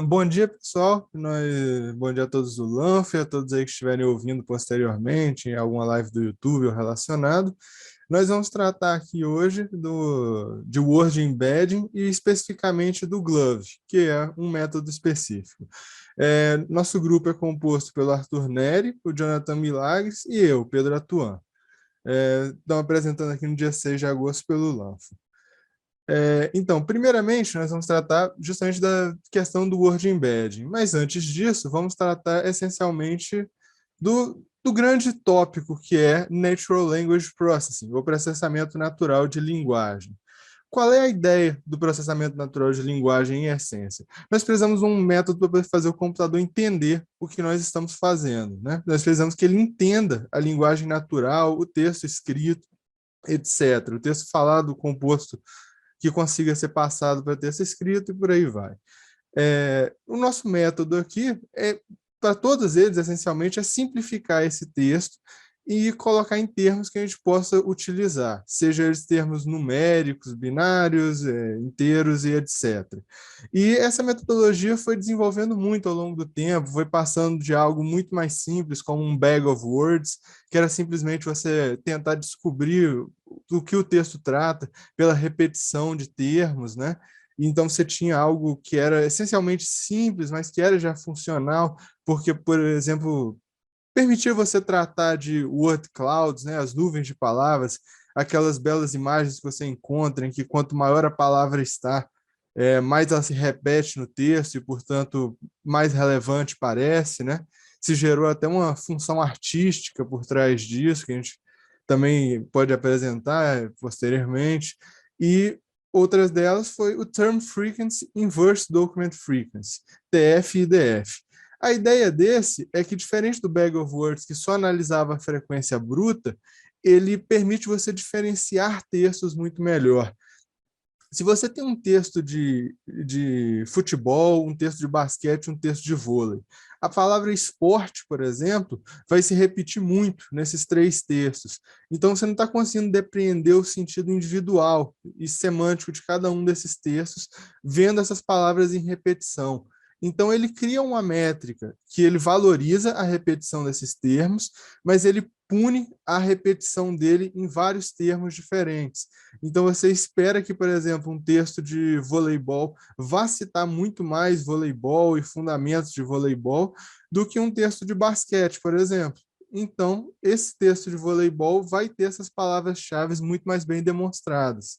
Bom dia, pessoal. Bom dia a todos do Lanf, a todos aí que estiverem ouvindo posteriormente em alguma live do YouTube ou relacionado. Nós vamos tratar aqui hoje de Word Embedding e especificamente do Glove, que é um método específico. Nosso grupo é composto pelo Arthur Neri, o Jonathan Milagres e eu, Pedro Atuan. Estamos apresentando aqui no dia 6 de agosto pelo Lanf. Então, primeiramente, nós vamos tratar justamente da questão do Word Embedding, mas antes disso, vamos tratar essencialmente do grande tópico que é Natural Language Processing, ou processamento natural de linguagem. Qual é a ideia do processamento natural de linguagem em essência? Nós precisamos de um método para fazer o computador entender o que nós estamos fazendo, né? Nós precisamos que ele entenda a linguagem natural, o texto escrito, etc. O texto falado, composto, que consiga ser passado para texto escrito e por aí vai. O nosso método aqui, para todos eles, essencialmente, é simplificar esse texto e colocar em termos que a gente possa utilizar, seja eles termos numéricos, binários, inteiros e etc. E essa metodologia foi desenvolvendo muito ao longo do tempo, foi passando de algo muito mais simples, como um bag of words, que era simplesmente você tentar descobrir do que o texto trata pela repetição de termos, né? Então você tinha algo que era essencialmente simples, mas que era já funcional, porque, por exemplo, permitia você tratar de word clouds, né, as nuvens de palavras, aquelas belas imagens que você encontra, em que quanto maior a palavra está, mais ela se repete no texto e, portanto, mais relevante parece, né? Se gerou até uma função artística por trás disso, que a gente também pode apresentar posteriormente. E outras delas foi o Term Frequency Inverse Document Frequency, TF e DF. A ideia desse é que, diferente do Bag of Words, que só analisava a frequência bruta, ele permite você diferenciar textos muito melhor. Se você tem um texto de futebol, um texto de basquete, um texto de vôlei, a palavra esporte, por exemplo, vai se repetir muito nesses três textos. Então, você não está conseguindo depreender o sentido individual e semântico de cada um desses textos, vendo essas palavras em repetição. Então, ele cria uma métrica que ele valoriza a repetição desses termos, mas ele pune a repetição dele em vários termos diferentes. Então, você espera que, por exemplo, um texto de voleibol vá citar muito mais voleibol e fundamentos de voleibol do que um texto de basquete, por exemplo. Então, esse texto de voleibol vai ter essas palavras-chave muito mais bem demonstradas.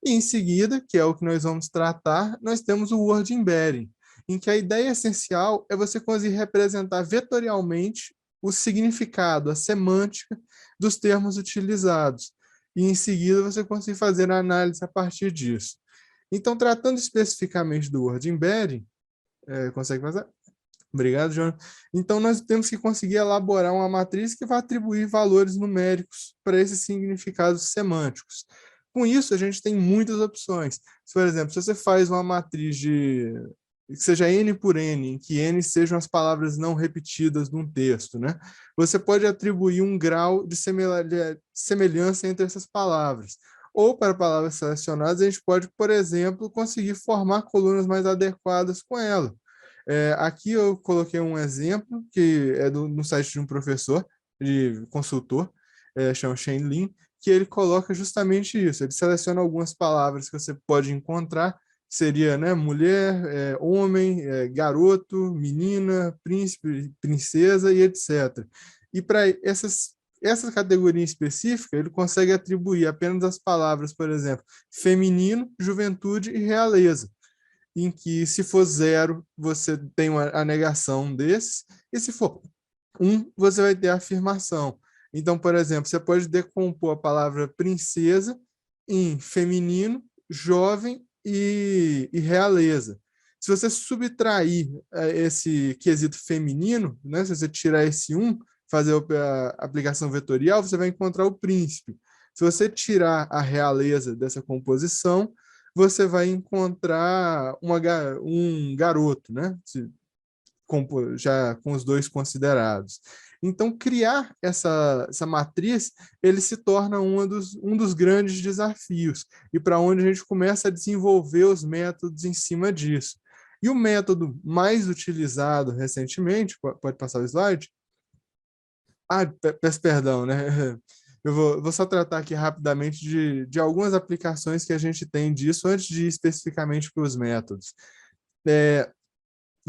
E em seguida, que é o que nós vamos tratar, nós temos o Word Embedding, em que a ideia essencial é você conseguir representar vetorialmente o significado, a semântica dos termos utilizados. E em seguida você conseguir fazer a análise a partir disso. Então, tratando especificamente do Word Embedding, consegue fazer? Obrigado, João. Então, nós temos que conseguir elaborar uma matriz que vai atribuir valores numéricos para esses significados semânticos. Com isso, a gente tem muitas opções. Por exemplo, se você faz uma matriz que seja N por N, em que N sejam as palavras não repetidas num texto, né? Você pode atribuir um grau de semelhança entre essas palavras. Ou para palavras selecionadas, a gente pode, por exemplo, conseguir formar colunas mais adequadas com ela. Aqui eu coloquei um exemplo que é no site de um professor, de consultor, chama Shane Lin, que ele coloca justamente isso. Ele seleciona algumas palavras que você pode encontrar, que seria, né, mulher, homem, garoto, menina, príncipe, princesa e etc. E para essa categoria específica, ele consegue atribuir apenas as palavras, por exemplo, feminino, juventude e realeza, em que se for zero, você tem a negação desses, e se for um, você vai ter a afirmação. Então, por exemplo, você pode decompor a palavra princesa em feminino, jovem e realeza. Se você subtrair esse quesito feminino, né, se você tirar esse um, fazer a aplicação vetorial, você vai encontrar o príncipe. Se você tirar a realeza dessa composição, você vai encontrar um garoto, né? Já com os dois considerados. Então, criar essa matriz, ele se torna um dos grandes desafios, e para onde a gente começa a desenvolver os métodos em cima disso. E o método mais utilizado recentemente, pode passar o slide? Peço perdão, né? Eu vou só tratar aqui rapidamente de algumas aplicações que a gente tem disso antes de ir especificamente para os métodos.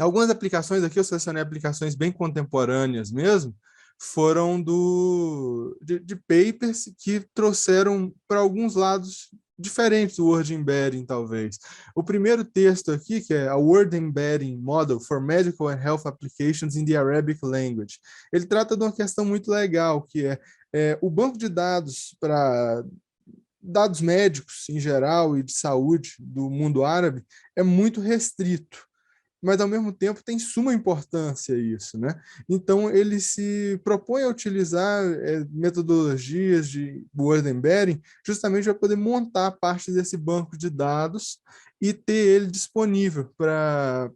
Algumas aplicações aqui, eu selecionei aplicações bem contemporâneas mesmo, foram de papers que trouxeram para alguns lados diferentes do Word Embedding, talvez. O primeiro texto aqui, que é a Word Embedding Model for Medical and Health Applications in the Arabic Language, ele trata de uma questão muito legal, que é o banco de dados para dados médicos em geral e de saúde do mundo árabe é muito restrito, mas ao mesmo tempo tem suma importância isso, né? Então ele se propõe a utilizar metodologias de word embedding justamente para poder montar parte desse banco de dados e ter ele disponível para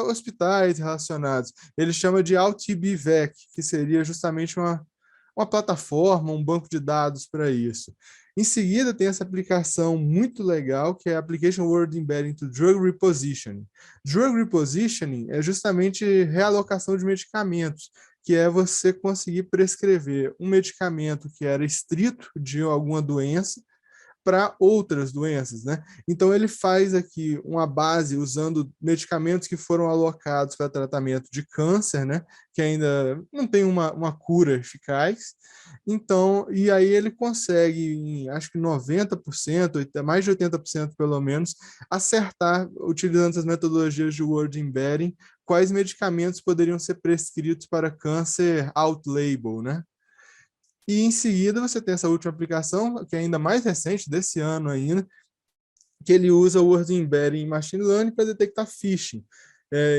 hospitais relacionados. Ele chama de AltBVEC, que seria justamente uma plataforma, um banco de dados para isso. Em seguida, tem essa aplicação muito legal, que é a Application Word Embedding to Drug Repositioning. Drug Repositioning é justamente realocação de medicamentos, que é você conseguir prescrever um medicamento que era estrito de alguma doença para outras doenças, né? Então ele faz aqui uma base usando medicamentos que foram alocados para tratamento de câncer, né? Que ainda não tem uma cura eficaz. Então, e aí ele consegue, em, acho que 90%, mais de 80% pelo menos, acertar, utilizando as metodologias de word embedding, quais medicamentos poderiam ser prescritos para câncer out-label, né? E em seguida você tem essa última aplicação, que é ainda mais recente, desse ano ainda, que ele usa o Word Embedding em Machine Learning para detectar phishing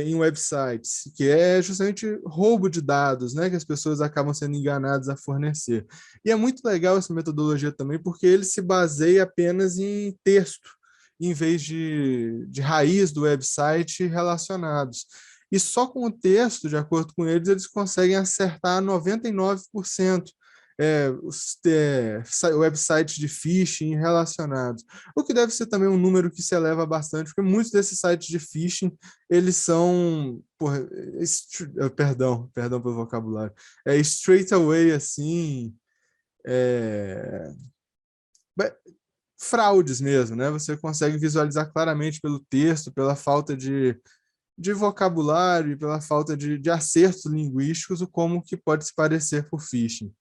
em websites, que é justamente roubo de dados, né, que as pessoas acabam sendo enganadas a fornecer. E é muito legal essa metodologia também, porque ele se baseia apenas em texto, em vez de raiz do website relacionados. E só com o texto, de acordo com eles, eles conseguem acertar 99% os websites de phishing relacionados. O que deve ser também um número que se eleva bastante, porque muitos desses sites de phishing, eles são, porra, perdão pelo vocabulário, straight away, assim, é, fraudes mesmo, né? Você consegue visualizar claramente pelo texto, pela falta de vocabulário, pela falta de acertos linguísticos, o como que pode se parecer por phishing.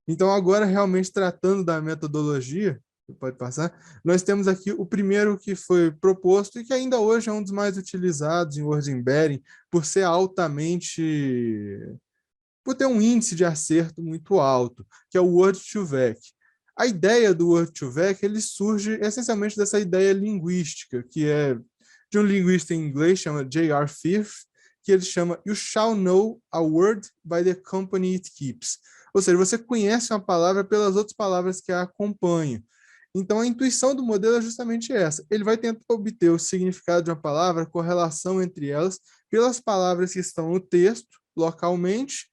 Então, agora, realmente tratando da metodologia, pode passar, nós temos aqui o primeiro que foi proposto e que ainda hoje é um dos mais utilizados em Word Embedding, por ser por ter um índice de acerto muito alto, que é o Word2Vec. A ideia do Word2Vec, ele surge essencialmente dessa ideia linguística, que é de um linguista em inglês, chama J.R. Firth, que ele chama You shall know a word by the company it keeps. Ou seja, você conhece uma palavra pelas outras palavras que a acompanham. Então, a intuição do modelo é justamente essa. Ele vai tentar obter o significado de uma palavra, a correlação entre elas, pelas palavras que estão no texto, localmente,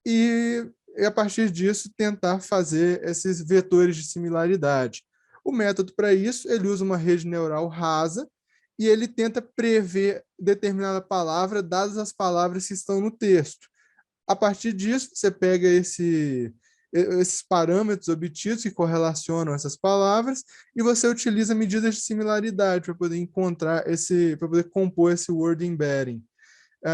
e a partir disso tentar fazer esses vetores de similaridade. O método para isso, ele usa uma rede neural rasa e ele tenta prever determinada palavra dadas as palavras que estão no texto. A partir disso, você pega esses parâmetros obtidos que correlacionam essas palavras e você utiliza medidas de similaridade para poder para poder compor esse word embedding.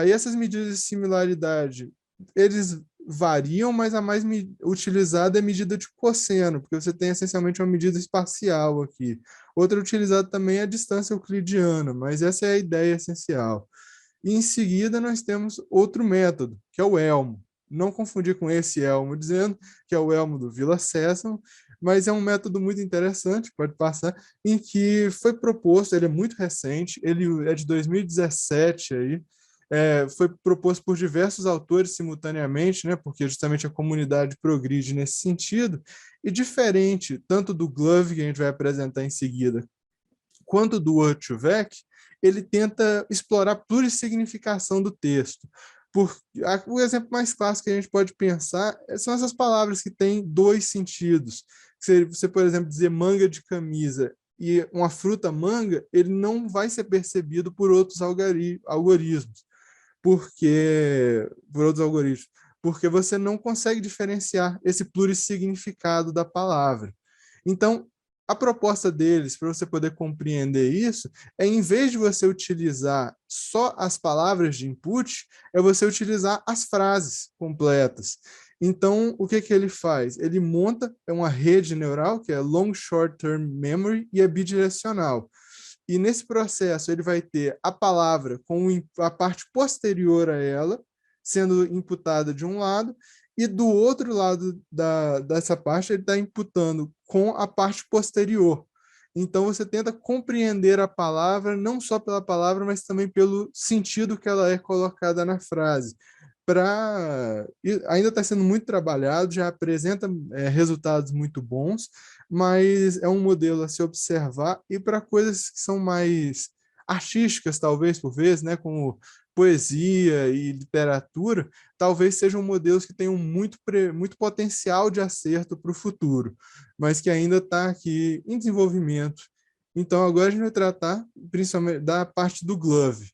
E essas medidas de similaridade, eles variam, mas a mais utilizada é a medida de cosseno, porque você tem essencialmente uma medida espacial aqui. Outra utilizada também é a distância euclidiana, mas essa é a ideia essencial. E em seguida nós temos outro método, que é o Elmo. Não confundir com esse Elmo dizendo que é o Elmo do Vila Sésamo, mas é um método muito interessante, pode passar, em que foi proposto, ele é muito recente, ele é de 2017 aí, foi proposto por diversos autores simultaneamente, né, porque justamente a comunidade progride nesse sentido, e diferente tanto do Glove, que a gente vai apresentar em seguida, quanto do Word2Vec, ele tenta explorar a plurissignificação do texto. O exemplo mais clássico que a gente pode pensar são essas palavras que têm dois sentidos. Você, por exemplo, dizer manga de camisa e uma fruta manga, ele não vai ser percebido por outros algoritmos, por outros algoritmos, porque você não consegue diferenciar esse plurissignificado da palavra. Então, a proposta deles, para você poder compreender isso, é em vez de você utilizar só as palavras de input, é você utilizar as frases completas. Então, o que ele faz? Ele monta uma rede neural, que é Long Short Term Memory, e é bidirecional. E nesse processo, ele vai ter a palavra com a parte posterior a ela, sendo imputada de um lado, e do outro lado dessa parte, ele está imputando com a parte posterior. Então, você tenta compreender a palavra, não só pela palavra, mas também pelo sentido que ela é colocada na frase. Ainda está sendo muito trabalhado, já apresenta resultados muito bons, mas é um modelo a se observar e para coisas que são mais artísticas, talvez, por vezes, né, como poesia e literatura, talvez sejam modelos que tenham muito potencial de acerto para o futuro, mas que ainda está aqui em desenvolvimento. Então, agora a gente vai tratar principalmente da parte do Glove.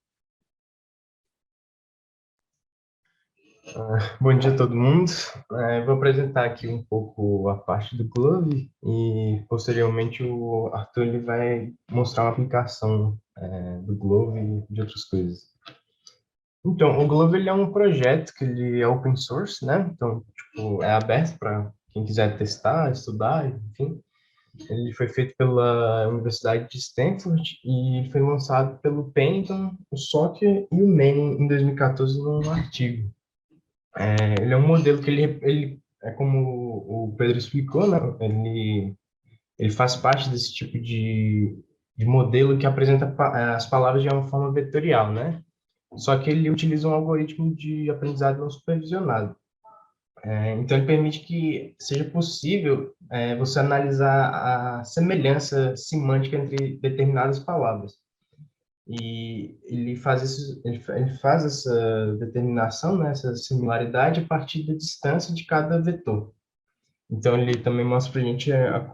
Bom dia a todo mundo. Vou apresentar aqui um pouco a parte do Glove e, posteriormente, o Arthur ele vai mostrar uma aplicação do Glove e de outras coisas. Então, o Glove ele é um projeto que ele é open source, né? Então, tipo, é aberto para quem quiser testar, estudar, enfim. Ele foi feito pela Universidade de Stanford e foi lançado pelo Pennington, o Soccer e o Manning em 2014 num artigo. Ele é um modelo que ele é como o Pedro explicou, né? Ele faz parte desse tipo de modelo que apresenta as palavras de uma forma vetorial, né? Só que ele utiliza um algoritmo de aprendizado não supervisionado. Então, ele permite que seja possível você analisar a semelhança semântica entre determinadas palavras. E ele faz essa determinação, né, essa similaridade a partir da distância de cada vetor. Então, ele também mostra para a gente a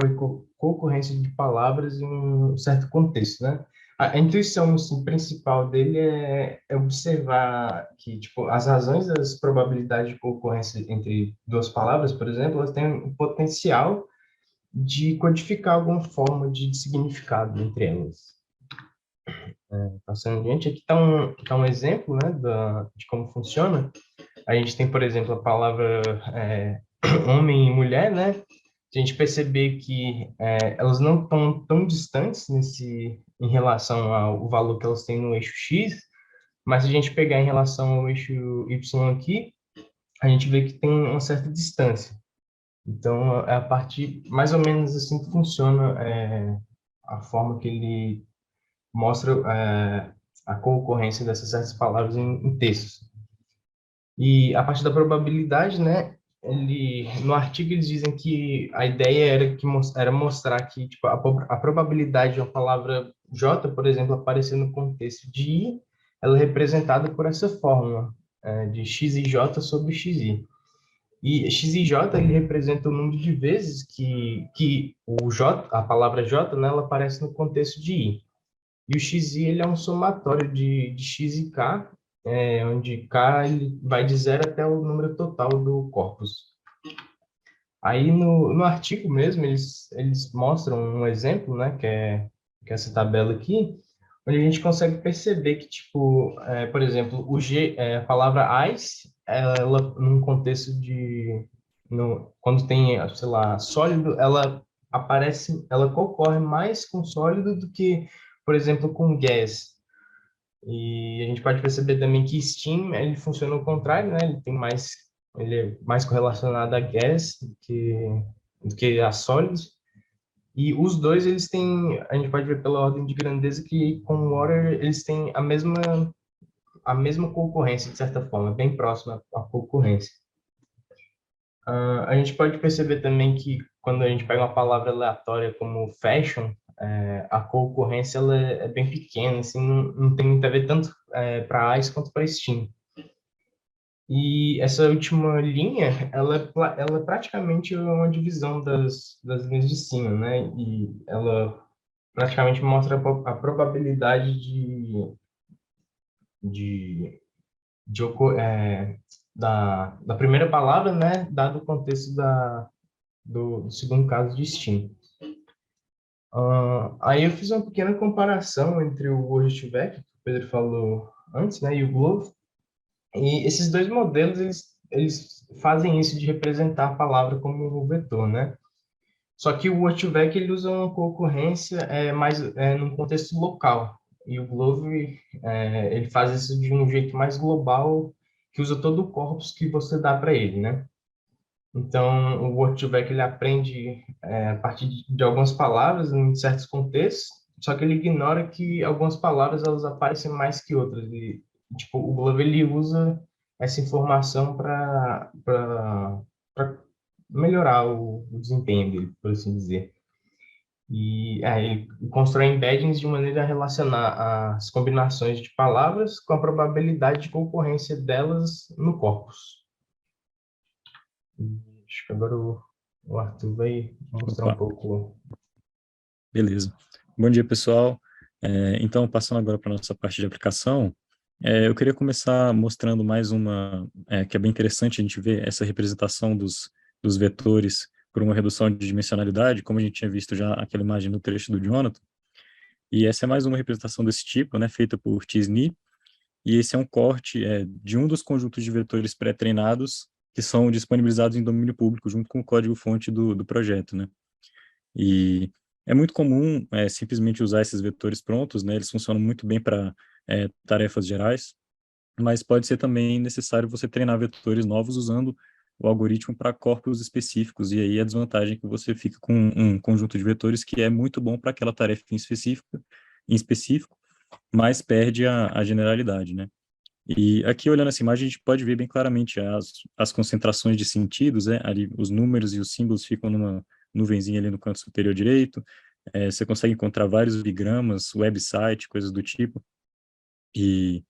concorrência de palavras em um certo contexto, né? A intuição assim, principal dele é observar que, tipo, as razões das probabilidades de concorrência entre duas palavras, por exemplo, elas têm um potencial de codificar alguma forma de significado entre elas. Passando adiante, aqui tá um exemplo, né, de como funciona. A gente tem, por exemplo, a palavra homem e mulher, né? Se a gente perceber que elas não estão tão distantes em relação ao valor que elas têm no eixo X, mas se a gente pegar em relação ao eixo Y aqui, a gente vê que tem uma certa distância. Então, é a partir mais ou menos assim que funciona a forma que ele mostra a concorrência dessas certas palavras em textos. E a partir da probabilidade, né, no artigo eles dizem que a ideia era mostrar que tipo, a probabilidade de uma palavra J, por exemplo, aparecer no contexto de I, ela é representada por essa fórmula de x i j sobre x i. E x i j ele representa o número de vezes que a palavra J, né, ela aparece no contexto de I. E o xi ele é um somatório de x e k, onde k ele vai de zero até o número total do corpus. Aí no artigo mesmo, eles mostram um exemplo, né, que é essa tabela aqui, onde a gente consegue perceber que, tipo, por exemplo, a palavra ice, ela, num contexto quando tem, sei lá, sólido, ela concorre mais com sólido do que, por exemplo, com gas. E a gente pode perceber também que Steam, ele funciona ao contrário, né? Ele é mais correlacionado a gas do que a sólidos. E os dois, a gente pode ver pela ordem de grandeza que com o water eles têm a mesma concorrência, de certa forma, bem próxima à concorrência. A gente pode perceber também que quando a gente pega uma palavra aleatória como fashion, a concorrência ela é bem pequena, assim, não tem muito a ver tanto para ICE quanto para Steam. E essa última linha, ela é praticamente uma divisão das linhas de cima, né? E ela praticamente mostra a probabilidade de, da primeira palavra, né, dado o contexto do segundo caso distinto. Aí eu fiz uma pequena comparação entre o Word2Vec, que o Pedro falou antes, né, e o Glovo. E esses dois modelos, eles fazem isso de representar a palavra como um vetor, né? Só que o Word2Vec, ele usa uma concorrência mais num contexto local. E o Glove, ele faz isso de um jeito mais global, que usa todo o corpus que você dá para ele, né? Então, o Word2Vec, ele aprende a partir de algumas palavras em certos contextos, só que ele ignora que algumas palavras elas aparecem mais que outras. E, tipo, o Glove, ele usa essa informação para melhorar o desempenho dele, por assim dizer. E ele constrói embeddings de maneira a relacionar as combinações de palavras com a probabilidade de concorrência delas no corpus. Acho que agora o Arthur vai mostrar um Opa, pouco. beleza. Bom dia, pessoal. Então, passando agora para a nossa parte de aplicação, eu queria começar mostrando mais uma, que é bem interessante a gente ver essa representação dos vetores por uma redução de dimensionalidade, como a gente tinha visto já aquela imagem no trecho do Jonathan. E essa é mais uma representação desse tipo, né, feita por T-SNE, e esse é um corte de um dos conjuntos de vetores pré-treinados que são disponibilizados em domínio público, junto com o código-fonte do projeto, né? E é muito comum simplesmente usar esses vetores prontos, né? Eles funcionam muito bem para tarefas gerais, mas pode ser também necessário você treinar vetores novos usando o algoritmo para corpos específicos, e aí a desvantagem é que você fica com um conjunto de vetores que é muito bom para aquela tarefa em específico, mas perde a generalidade, né? E aqui, olhando essa imagem, a gente pode ver bem claramente as concentrações de sentidos, né? Ali, os números e os símbolos ficam numa nuvenzinha ali no canto superior direito. Você consegue encontrar vários bigramas, website, coisas do tipo. E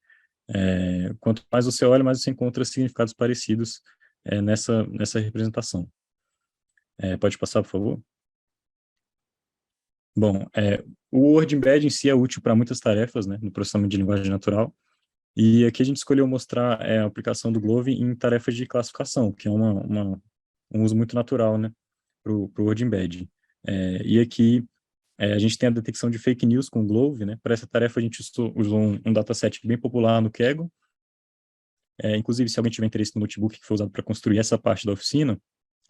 quanto mais você olha, mais você encontra significados parecidos nessa representação. Pode passar, por favor? Bom, o Word Embed em si é útil para muitas tarefas, né, no processamento de linguagem natural. E aqui a gente escolheu mostrar a aplicação do Glove em tarefas de classificação, que é um uso muito natural, né, para o Word Embed. E aqui a gente tem a detecção de fake news com o Glove, né. Para essa tarefa a gente usou um dataset bem popular no Kaggle. Inclusive, se alguém tiver interesse no notebook que foi usado para construir essa parte da oficina,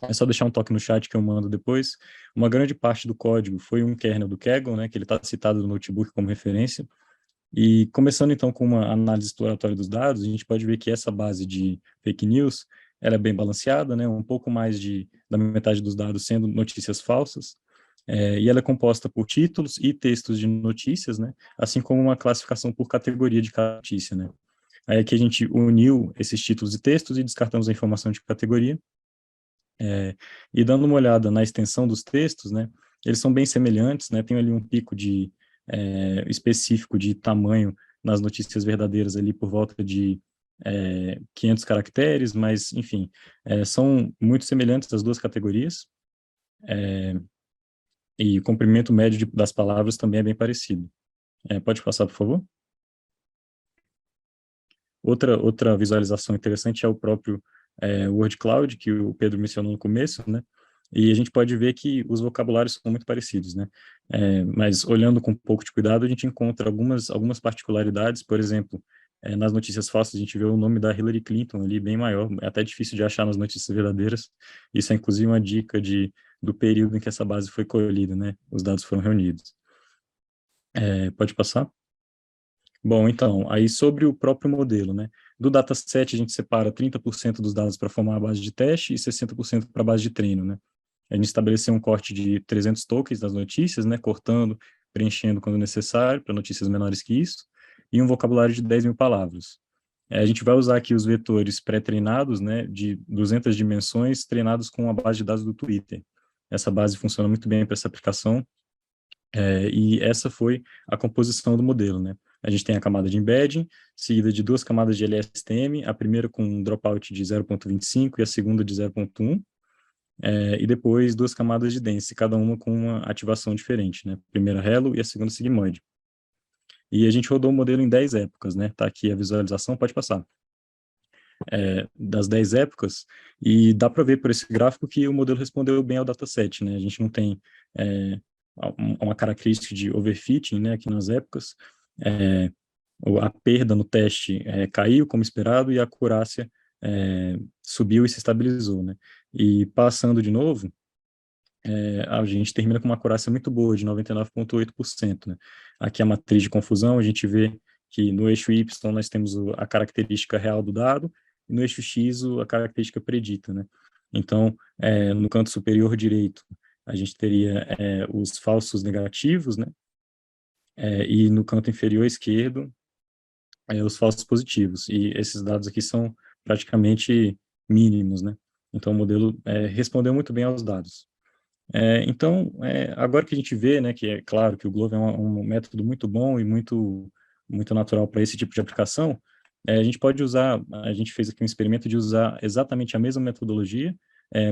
é só deixar um toque no chat que eu mando depois. Uma grande parte do código foi um kernel do Kaggle, né, que ele está citado no notebook como referência. E começando então com uma análise exploratória dos dados, a gente pode ver que essa base de fake news, ela é bem balanceada, né, um pouco mais da metade dos dados sendo notícias falsas, e ela é composta por títulos e textos de notícias, né, assim como uma classificação por categoria de cada notícia, né. Aí aqui a gente uniu esses títulos e textos e descartamos a informação de categoria, e dando uma olhada na extensão dos textos, né, eles são bem semelhantes, né, tem ali um pico específico de tamanho nas notícias verdadeiras ali por volta de 500 caracteres, mas, enfim, são muito semelhantes as duas categorias, e o comprimento médio das palavras também é bem parecido. Pode passar, por favor? Outra visualização interessante é o próprio Word Cloud, que o Pedro mencionou no começo, né? E a gente pode ver que os vocabulários são muito parecidos, né? Mas olhando com um pouco de cuidado, a gente encontra algumas particularidades, por exemplo, nas notícias falsas a gente vê o nome da Hillary Clinton ali bem maior, é até difícil de achar nas notícias verdadeiras. Isso é inclusive uma dica do período em que essa base foi colhida, né? Os dados foram reunidos. Pode passar? Bom, então, aí sobre o próprio modelo, né? Do dataset a gente separa 30% dos dados para formar a base de teste e 60% para a base de treino, né? A gente estabeleceu um corte de 300 tokens das notícias, né? Cortando, preenchendo quando necessário, para notícias menores que isso, e um vocabulário de 10 mil palavras. A gente vai usar aqui os vetores pré-treinados, né? De 200 dimensões, treinados com a base de dados do Twitter. Essa base funciona muito bem para essa aplicação, e essa foi a composição do modelo, né? A gente tem a camada de embedding, seguida de duas camadas de LSTM, a primeira com um dropout de 0,25 e a segunda de 0,1. e depois 2 camadas de dense, cada uma com uma ativação diferente, né? A primeira Hello e a segunda sigmoide. E a gente rodou o modelo em 10 épocas, né? Tá aqui a visualização, pode passar. Das 10 épocas, e dá para ver por esse gráfico que o modelo respondeu bem ao dataset, né? A gente não tem uma característica de overfitting, né, aqui nas épocas. A perda no teste caiu como esperado e a acurácia subiu e se estabilizou, né? E passando de novo, a gente termina com uma acurácia muito boa, de 99,8%, né? Aqui a matriz de confusão, a gente vê que no eixo Y nós temos a característica real do dado, e no eixo X a característica predita, né? Então, no canto superior direito, a gente teria os falsos negativos, né? E no canto inferior esquerdo, os falsos positivos. E esses dados aqui são praticamente mínimos, né? Então, o modelo respondeu muito bem aos dados. Então, agora que a gente vê, né, que é claro que o Glove é um método muito bom e muito natural para esse tipo de aplicação, a gente pode usar, a gente fez aqui um experimento de usar exatamente a mesma metodologia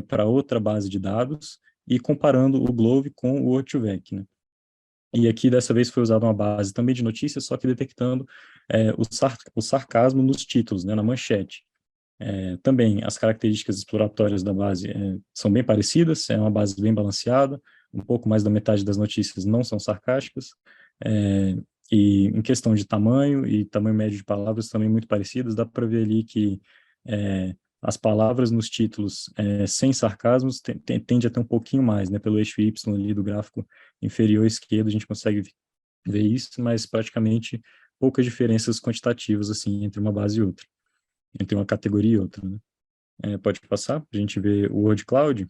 para outra base de dados e comparando o Glove com o Word2Vec, né? E aqui, dessa vez, foi usada uma base também de notícias, só que detectando o sarcasmo nos títulos, né, na manchete. Também as características exploratórias da base são bem parecidas, é uma base bem balanceada, um pouco mais da metade das notícias não são sarcásticas, e em questão de tamanho e tamanho médio de palavras também muito parecidas, dá para ver ali que as palavras nos títulos sem sarcasmos tende a ter um pouquinho mais, né, pelo eixo Y ali do gráfico inferior esquerdo a gente consegue ver isso, mas praticamente poucas diferenças quantitativas assim entre uma base e outra, entre uma categoria e outra, né? Pode passar, para a gente ver o Word Cloud.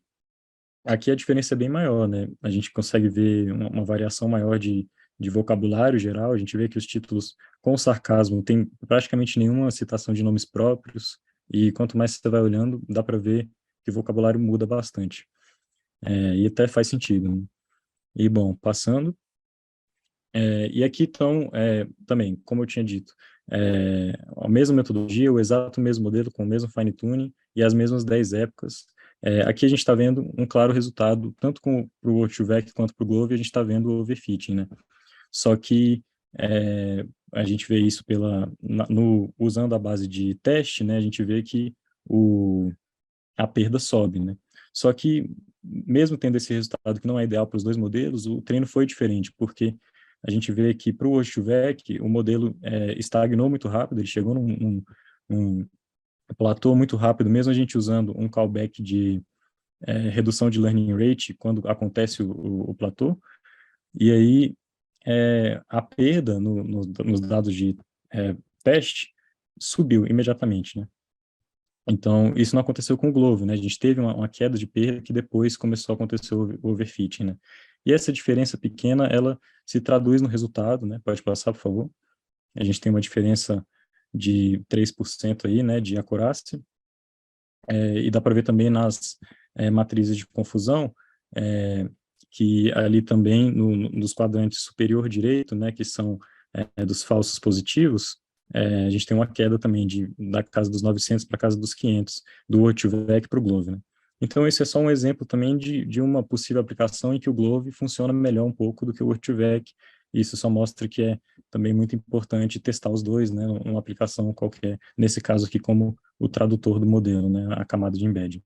Aqui a diferença é bem maior, né? A gente consegue ver uma variação maior de vocabulário geral, a gente vê que os títulos com sarcasmo tem praticamente nenhuma citação de nomes próprios, e quanto mais você vai olhando, dá para ver que o vocabulário muda bastante. E até faz sentido, né? E, bom, passando. E aqui estão, também, como eu tinha dito, a mesma metodologia, o exato mesmo modelo, com o mesmo fine-tuning e as mesmas 10 épocas. Aqui a gente está vendo um claro resultado, tanto para o Word2Vec quanto para o Glove, a gente está vendo o overfitting, né? Só que a gente vê isso usando a base de teste, né? A gente vê que a perda sobe, né? Só que, mesmo tendo esse resultado que não é ideal para os 2 modelos, o treino foi diferente, porque a gente vê que para o Word2Vec, o modelo estagnou muito rápido, ele chegou num platô muito rápido, mesmo a gente usando um callback de redução de learning rate quando acontece o platô, e aí a perda nos dados de teste subiu imediatamente, né? Então, isso não aconteceu com o Glove, né? A gente teve uma queda de perda que depois começou a acontecer o overfitting, né? E essa diferença pequena, ela se traduz no resultado, né? Pode passar, por favor. A gente tem uma diferença de 3% aí, né, de acurácia. E dá para ver também nas matrizes de confusão, que ali também, nos quadrantes superior direito, né, que são dos falsos positivos, a gente tem uma queda também da casa dos 900 para a casa dos 500, do Word2Vec para o Glove, né? Então, esse é só um exemplo também de uma possível aplicação em que o Glove funciona melhor um pouco do que o Word2Vec. Isso só mostra que é também muito importante testar os dois, né, uma aplicação qualquer, nesse caso aqui como o tradutor do modelo, né, a camada de embedding.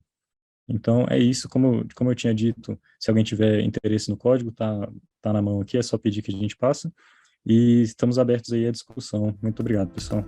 Então, é isso, como eu tinha dito, se alguém tiver interesse no código, tá na mão aqui, é só pedir que a gente passa. E estamos abertos aí à discussão. Muito obrigado, pessoal.